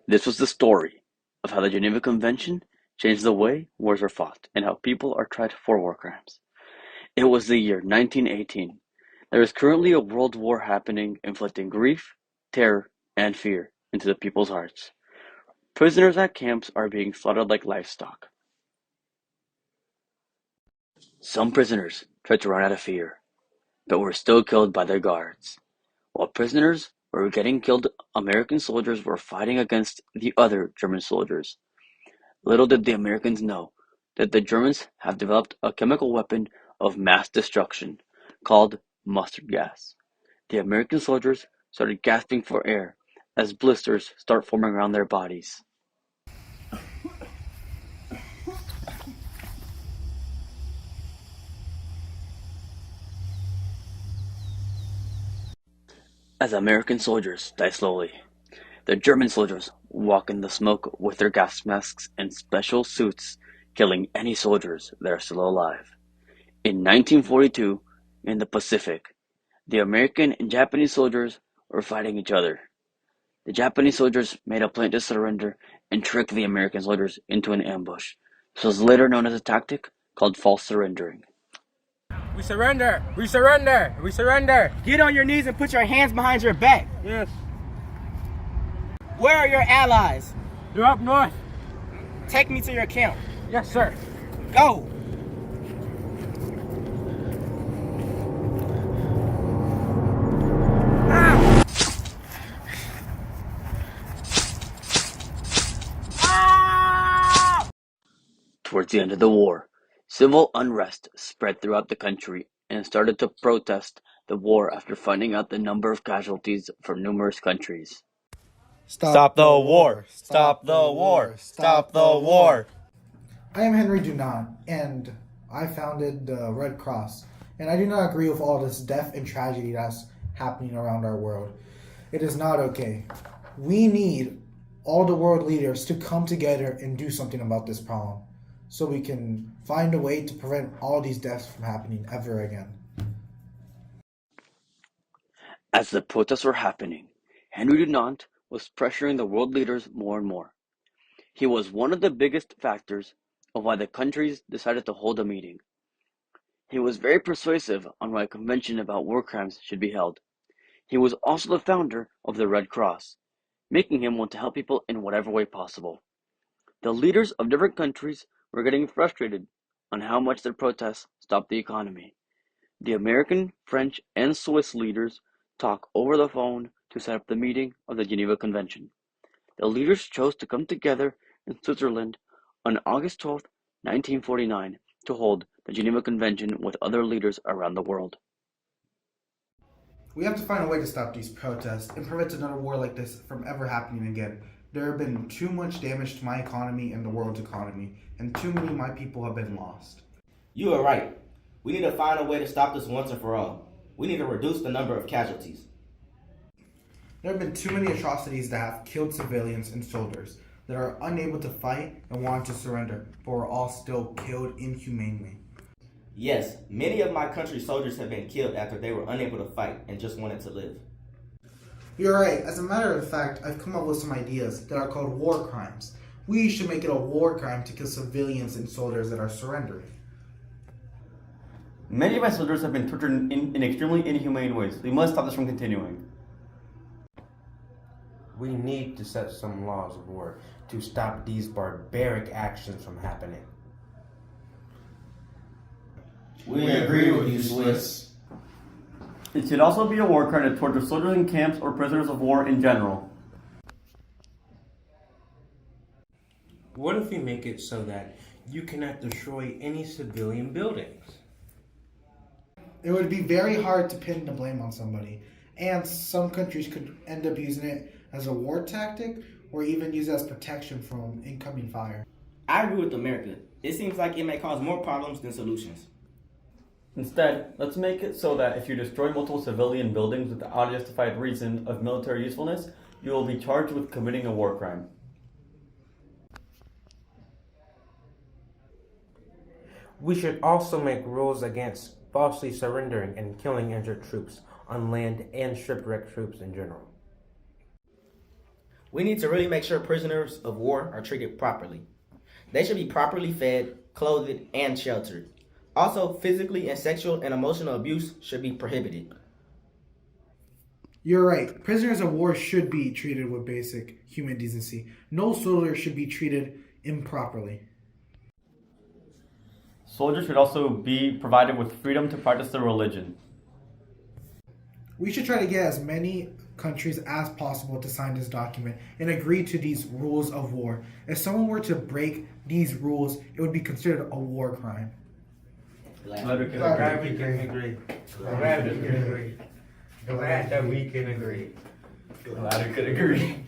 This was the story of how the Geneva Convention changed the way wars are fought and how people are tried for war crimes. It was the year 1918. There is currently a world war happening, inflicting grief, terror, and fear into the people's hearts. Prisoners at camps are being slaughtered like livestock. Some prisoners tried to run out of fear, but were still killed by their guards. While prisoners were getting killed, American soldiers were fighting against the other German soldiers. Little did the Americans know that the Germans have developed a chemical weapon of mass destruction called mustard gas. The American soldiers started gasping for air as blisters start forming around their bodies. As American soldiers die slowly, the German soldiers walk in the smoke with their gas masks and special suits, killing any soldiers that are still alive. In 1942, in the Pacific, the American and Japanese soldiers were fighting each other. The Japanese soldiers made a plan to surrender and trick the American soldiers into an ambush. This was later known as a tactic called false surrendering. We surrender! We surrender! We surrender! Get on your knees and put your hands behind your back. Yes. Where are your allies? You're up north. Take me to your camp. Yes, sir. Go! Towards the end of the war, civil unrest spread throughout the country and started to protest the war after finding out the number of casualties from numerous countries. Stop the war! Stop the war! Stop the war! I am Henry Dunant, and I founded the Red Cross, and I do not agree with all this death and tragedy that's happening around our world. It is not okay. We need all the world leaders to come together and do something about this problem, so we can find a way to prevent all these deaths from happening ever again. As the protests were happening, Henry Dunant was pressuring the world leaders more and more. He was one of the biggest factors of why the countries decided to hold a meeting. He was very persuasive on why a convention about war crimes should be held. He was also the founder of the Red Cross, making him want to help people in whatever way possible. The leaders of different countries were getting frustrated on how much their protests stopped the economy. The American, French, and Swiss leaders talked over the phone to set up the meeting of the Geneva Convention. The leaders chose to come together in Switzerland on August 12, 1949, to hold the Geneva Convention with other leaders around the world. We have to find a way to stop these protests and prevent another war like this from ever happening again. There have been too much damage to my economy and the world's economy, and too many of my people have been lost. You are right. We need to find a way to stop this once and for all. We need to reduce the number of casualties. There have been too many atrocities that have killed civilians and soldiers that are unable to fight and want to surrender, but were all still killed inhumanely. Yes, many of my country's soldiers have been killed after they were unable to fight and just wanted to live. You're right. As a matter of fact, I've come up with some ideas that are called war crimes. We should make it a war crime to kill civilians and soldiers that are surrendering. Many of my soldiers have been tortured in extremely inhumane ways. We must stop this from continuing. We need to set some laws of war to stop these barbaric actions from happening. We agree with you, Swiss. It should also be a war crime to torture soldiers in camps or prisoners of war in general. What if we make it so that you cannot destroy any civilian buildings? It would be very hard to pin the blame on somebody, and some countries could end up using it as a war tactic or even use it as protection from incoming fire. I agree with America. It seems like it may cause more problems than solutions. Instead, let's make it so that if you destroy multiple civilian buildings without a justified reason of military usefulness, you will be charged with committing a war crime. We should also make rules against falsely surrendering and killing injured troops on land and shipwrecked troops in general. We need to really make sure prisoners of war are treated properly. They should be properly fed, clothed, and sheltered. Also, physically and sexual and emotional abuse should be prohibited. You're right. Prisoners of war should be treated with basic human decency. No soldier should be treated improperly. Soldiers should also be provided with freedom to practice their religion. We should try to get as many countries as possible to sign this document and agree to these rules of war. If someone were to break these rules, it would be considered a war crime. Glad we can agree. Glad we can agree. Glad that we can agree. Glad we could agree.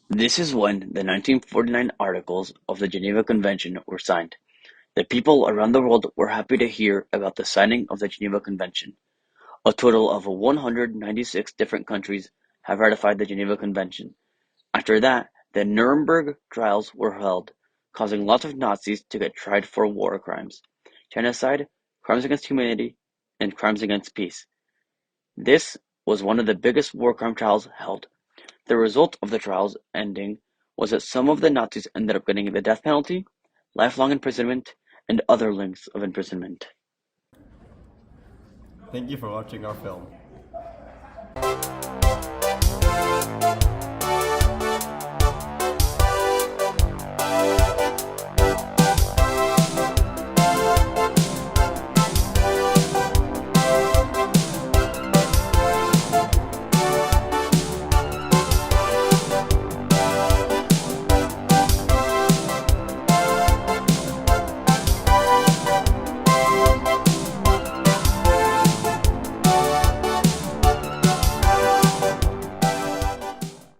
This is when the 1949 Articles of the Geneva Convention were signed. The people around the world were happy to hear about the signing of the Geneva Convention. A total of 196 different countries have ratified the Geneva Convention. After that, the Nuremberg trials were held, causing lots of Nazis to get tried for war crimes, genocide, crimes against humanity, and crimes against peace. This was one of the biggest war crime trials held. The result of the trials ending was that some of the Nazis ended up getting the death penalty, lifelong imprisonment, and other lengths of imprisonment. Thank you for watching our film.